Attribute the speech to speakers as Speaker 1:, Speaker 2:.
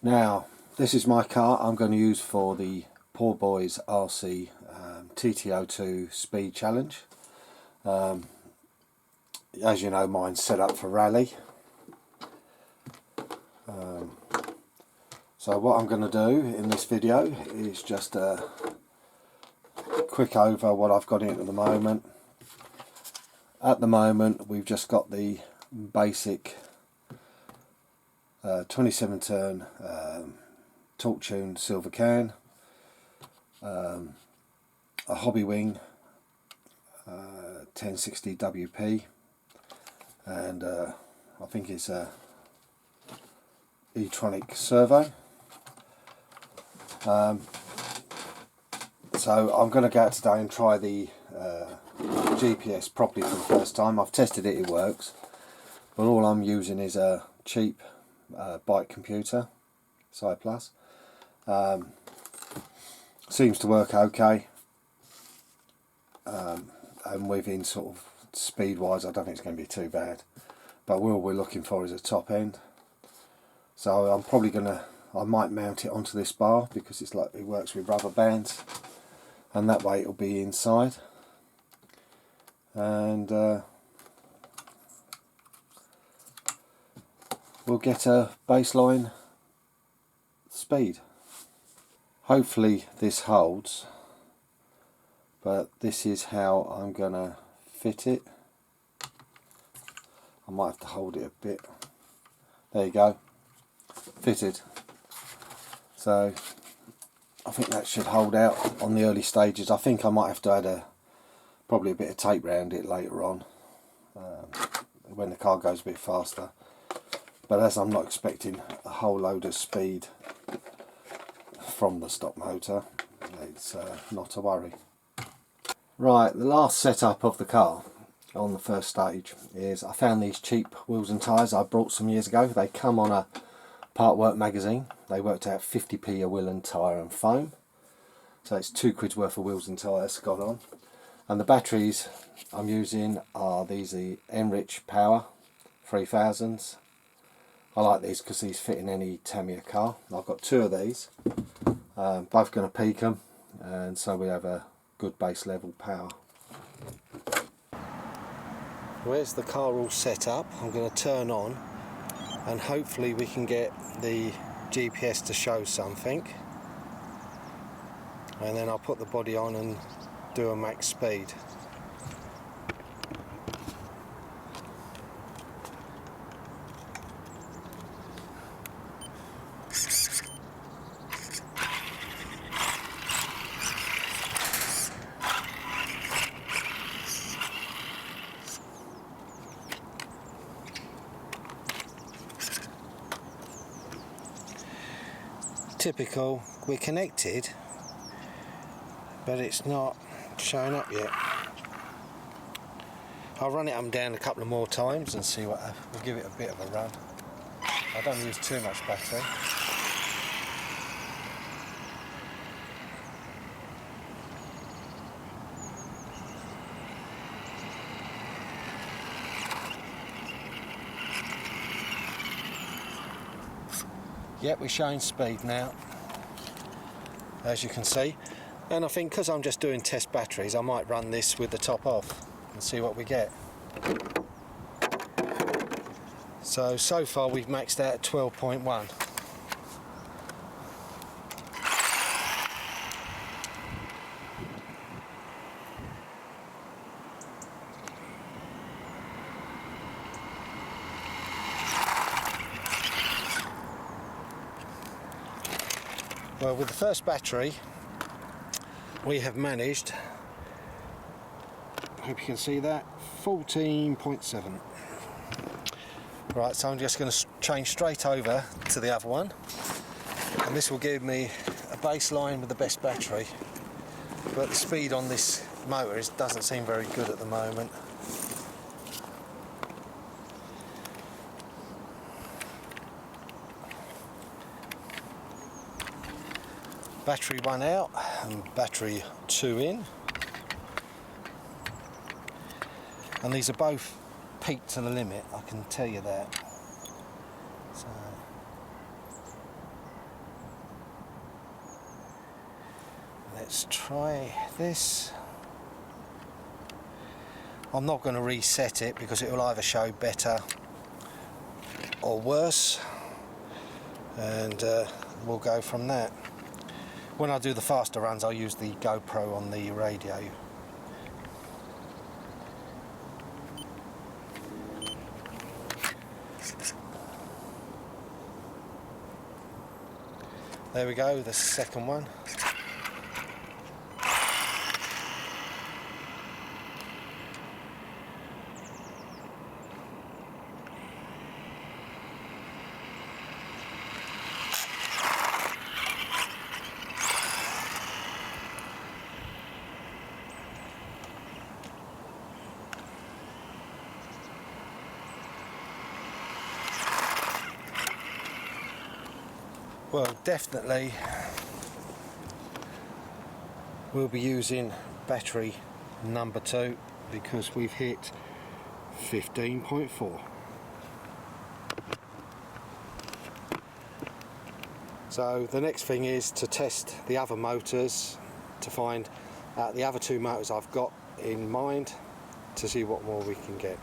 Speaker 1: Now, this is my car I'm going to use for the Poor Boys RC TT02 Speed Challenge. As you know, mine's set up for rally. So what I'm going to do in this video is just a quick over what I've got in at the moment. At the moment we've just got the basic 27 turn torque tune silver can, a hobby wing 1060 WP, and I think it's a e-tronic servo. So I'm going to go out today and try the GPS properly for the first time. I've tested it, it works, but all I'm using is a cheap bike computer, Sci Plus. Seems to work okay, and within sort of speed wise I don't think it's going to be too bad, but what we're looking for is a top end. So I'm probably I might mount it onto this bar because it works with rubber bands, and that way it'll be inside, and we'll get a baseline speed. Hopefully this holds, but this is how I'm gonna fit it. I might have to hold it a bit. There you go, fitted. So I think that should hold out on the early stages. I think I might have to add probably a bit of tape around it later on when the car goes a bit faster. But as I'm not expecting a whole load of speed from the stock motor, it's not a worry. Right, the last setup of the car on the first stage is I found these cheap wheels and tyres I bought some years ago. They come on a Part Work magazine. They worked out 50p a wheel and tyre and foam. So it's £2 worth of wheels and tyres gone on. And the batteries I'm using are these, the Enrich Power 3000s. I like these because these fit in any Tamiya car. I've got two of these, both going to peak them, and so we have a good base level power. Where's the car all set up? I'm going to turn on, and hopefully we can get the GPS to show something, and then I'll put the body on and do a max speed. Typical, we're connected, but it's not showing up yet. I'll run it up and down a couple of more times and see what we'll give it a bit of a run. I don't use too much battery. Yep, we're showing speed now, as you can see, and I think because I'm just doing test batteries, I might run this with the top off and see what we get. So far we've maxed out at 12.1. Well, with the first battery we have managed, I hope you can see that, 14.7. Right, so I'm just going to change straight over to the other one, and this will give me a baseline with the best battery, but the speed on this motor doesn't seem very good at the moment. Battery 1 out and battery 2 in, and these are both peaked to the limit, I can tell you that. So Let's try this. I'm not going to reset it because it will either show better or worse, and we'll go from that. When I do the faster runs, I'll use the GoPro on the radio. There we go, the second one. Well, definitely we'll be using battery number 2 because we've hit 15.4. So the next thing is to test the other motors, to find out the other 2 motors I've got in mind, to see what more we can get.